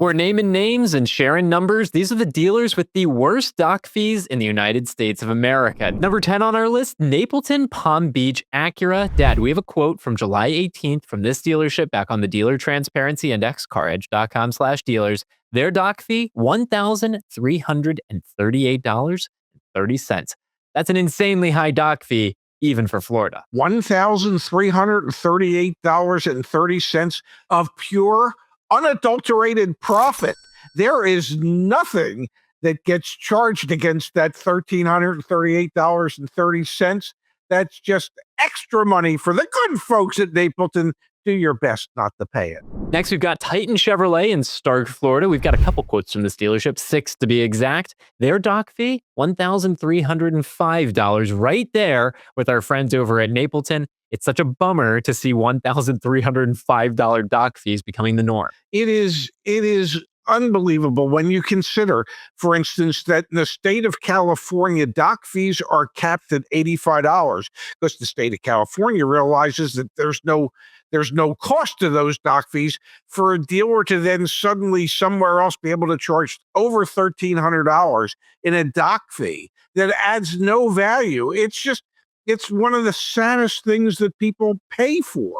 We're naming names and sharing numbers. These are the dealers with the worst dock fees in the United States of America. Number 10 on our list, Napleton Palm Beach Acura. Dad, we have a quote from July 18th from this dealership back on the Dealer Transparency Index, caredge.com/dealers. Their dock fee, $1,338.30. That's an insanely high dock fee, even for Florida. $1,338.30 of pure, unadulterated profit. There is nothing that gets charged against that $1,338.30. That's just extra money for the good folks at Napleton. Do your best not to pay it. Next, we've got Titan Chevrolet in Stark, Florida. We've got a couple quotes from this dealership, 6 to be exact. Their dock fee, $1,305, right there with our friends over at Napleton. It's such a bummer to see $1,305 dock fees becoming the norm. It is unbelievable when you consider, for instance, that in the state of California, dock fees are capped at $85 because the state of California realizes that there's no cost to those dock fees for a dealer to then suddenly somewhere else be able to charge over $1,300 in a dock fee that adds no value. It's one of the saddest things that people pay for.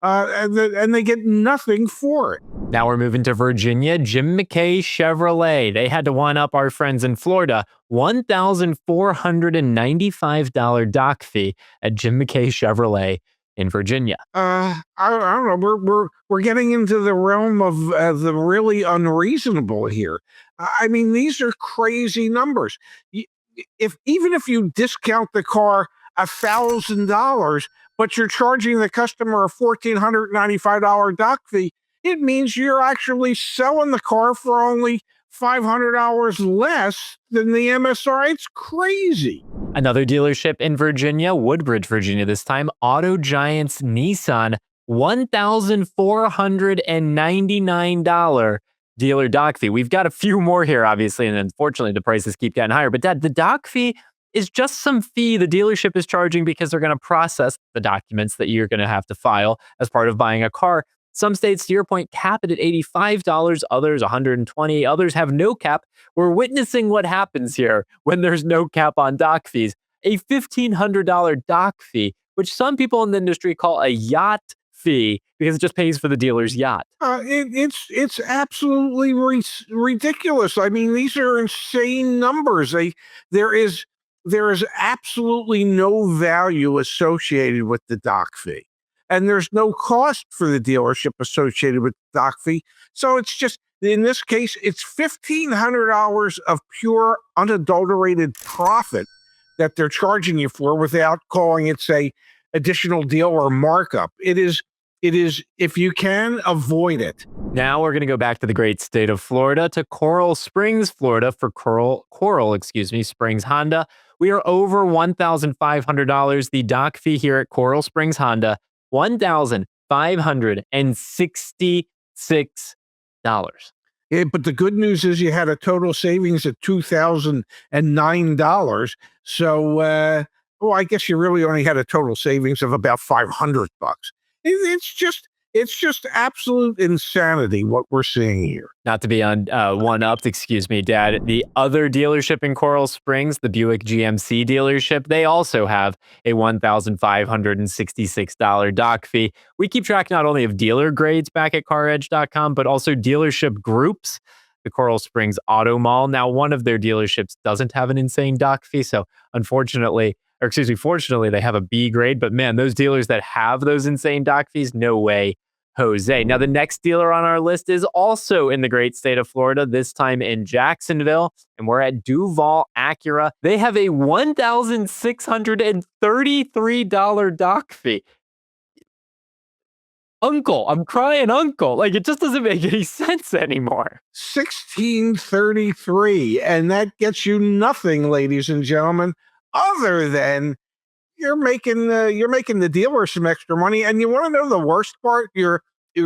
And they get nothing for it. Now we're moving to Virginia. Jim McKay Chevrolet. They had to one-up our friends in Florida. $1,495 dock fee at Jim McKay Chevrolet in Virginia. I don't know. We're getting into the realm of the really unreasonable here. I mean, these are crazy numbers. Even if you discount the car $1,000, but you're charging the customer a $1,495 dock fee, it means you're actually selling the car for only $500 less than the MSRP. It's crazy. Another dealership in Virginia, Woodbridge, Virginia this time, Auto Giants Nissan, $1,499 dealer dock fee. We've got a few more here, obviously, and unfortunately the prices keep getting higher. But Dad, the dock fee is just some fee the dealership is charging because they're going to process the documents that you're going to have to file as part of buying a car. Some states, to your point, cap it at $85, others $120, others have no cap. We're witnessing what happens here when there's no cap on dock fees. A $1,500 dock fee, which some people in the industry call a yacht fee because it just pays for the dealer's yacht. It's absolutely ridiculous. I mean, these are insane numbers. There is absolutely no value associated with the dock fee. And there's no cost for the dealership associated with the dock fee. So it's just, in this case, it's $1,500 of pure, unadulterated profit that they're charging you for without calling it, say, additional dealer markup. It is, if you can, avoid it. Now we're going to go back to the great state of Florida, to Coral Springs, Florida, for Coral Springs Honda. We are over $1,500. The dock fee here at Coral Springs Honda, $1,566. Yeah, but the good news is you had a total savings of $2,009. So, I guess you really only had a total savings of about $500. It's just absolute insanity what we're seeing here. Not to be on one-upped, excuse me, Dad. The other dealership in Coral Springs, the Buick GMC dealership, they also have a $1,566 dock fee. We keep track not only of dealer grades back at CarEdge.com, but also dealership groups. The Coral Springs Auto Mall. Now, one of their dealerships doesn't have an insane dock fee, so fortunately, they have a B grade. But man, those dealers that have those insane dock fees, no way, Jose. Now, the next dealer on our list is also in the great state of Florida, this time in Jacksonville, and we're at Duval Acura. They have a $1,633 dock fee. Uncle, I'm crying, uncle. Like, it just doesn't make any sense anymore. $1,633, and that gets you nothing, ladies and gentlemen, other than you're making the dealer some extra money. And you want to know the worst part? Your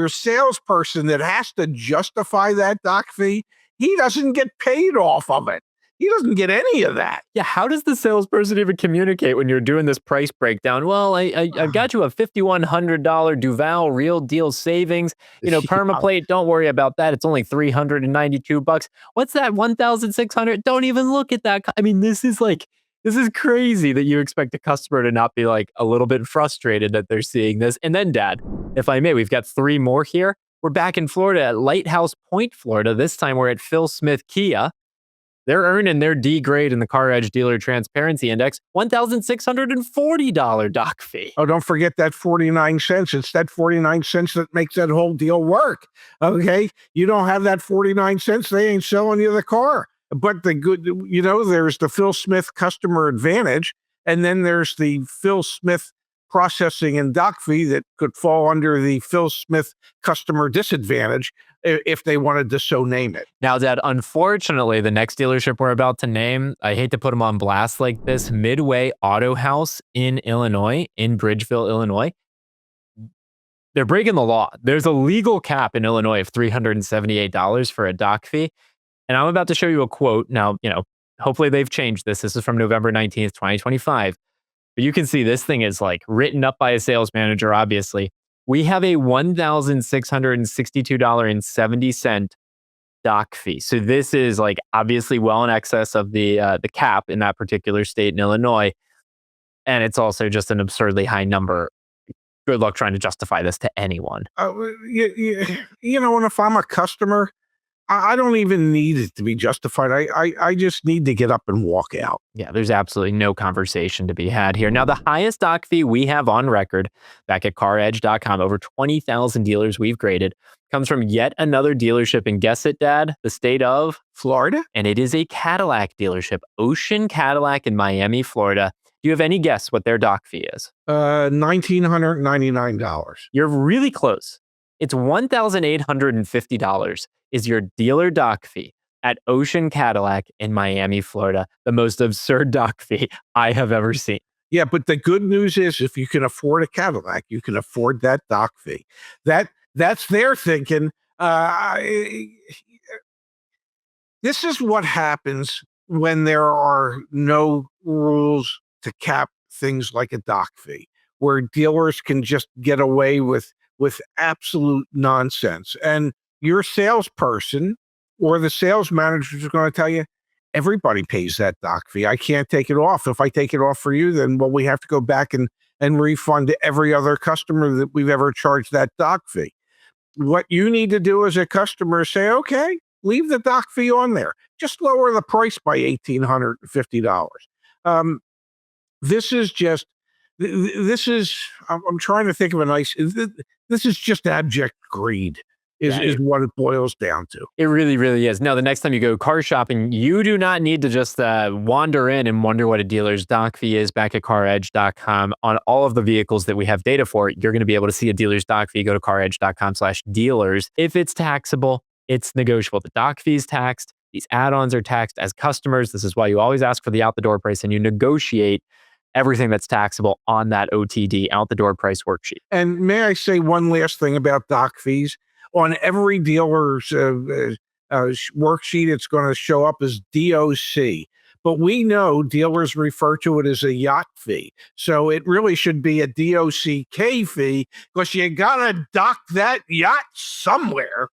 salesperson that has to justify that dock fee, he doesn't get paid off of it. He doesn't get any of that. Yeah, how does the salesperson even communicate when you're doing this price breakdown? Well, I've got you a $5,100 Duval real deal savings. Permaplate, don't worry about that. It's only $392. What's that? 1,600? Don't even look at that. I mean, this is crazy that you expect a customer to not be like a little bit frustrated that they're seeing this. And then, Dad, if I may, we've got 3 more here. We're back in Florida at Lighthouse Point, Florida. This time we're at Phil Smith Kia. They're earning their D grade in the CarEdge Dealer Transparency Index, $1,640 doc fee. Oh, don't forget that 49 cents. It's that 49 cents that makes that whole deal work. Okay. You don't have that 49 cents, they ain't selling you the car. But the good, there's the Phil Smith customer advantage, and then there's the Phil Smith processing and doc fee that could fall under the Phil Smith customer disadvantage if they wanted to so name it. Now, Dad, unfortunately, the next dealership we're about to name, I hate to put them on blast like this, Midway Auto House in Illinois, in Bridgeville, Illinois. They're breaking the law. There's a legal cap in Illinois of $378 for a doc fee. And I'm about to show you a quote. Now, hopefully they've changed this. This is from November 19th, 2025. But you can see this thing is like written up by a sales manager, obviously. We have a $1,662.70 doc fee. So this is like obviously well in excess of the cap in that particular state in Illinois. And it's also just an absurdly high number. Good luck trying to justify this to anyone. And if I'm a customer, I don't even need it to be justified. I just need to get up and walk out. Yeah, there's absolutely no conversation to be had here. Now, the highest doc fee we have on record back at CarEdge.com, over 20,000 dealers we've graded, comes from yet another dealership. And guess it, Dad? The state of Florida? And it is a Cadillac dealership, Ocean Cadillac in Miami, Florida. Do you have any guess what their doc fee is? $1,999. You're really close. It's $1,850 is your dealer doc fee at Ocean Cadillac in Miami, Florida. The most absurd doc fee I have ever seen. Yeah, but the good news is if you can afford a Cadillac, you can afford that doc fee. That's their thinking. This is what happens when there are no rules to cap things like a doc fee, where dealers can just get away with absolute nonsense. And your salesperson or the sales manager is going to tell you, everybody pays that doc fee. I can't take it off. If I take it off for you, then we have to go back and refund every other customer that we've ever charged that doc fee. What you need to do as a customer is say, okay, leave the doc fee on there. Just lower the price by $1,850. I'm trying to think of this is just abject greed is what it boils down to. It really, really is. Now, the next time you go car shopping, you do not need to just wander in and wonder what a dealer's doc fee is back at CarEdge.com. On all of the vehicles that we have data for, you're going to be able to see a dealer's doc fee. Go to CarEdge.com/dealers. If it's taxable, it's negotiable. The doc fee is taxed. These add-ons are taxed as customers. This is why you always ask for the out-the-door price and you negotiate everything that's taxable on that OTD, out-the-door price worksheet. And may I say one last thing about doc fees? On every dealer's worksheet, it's going to show up as DOC. But we know dealers refer to it as a yacht fee. So it really should be a DOCK fee because you got to dock that yacht somewhere.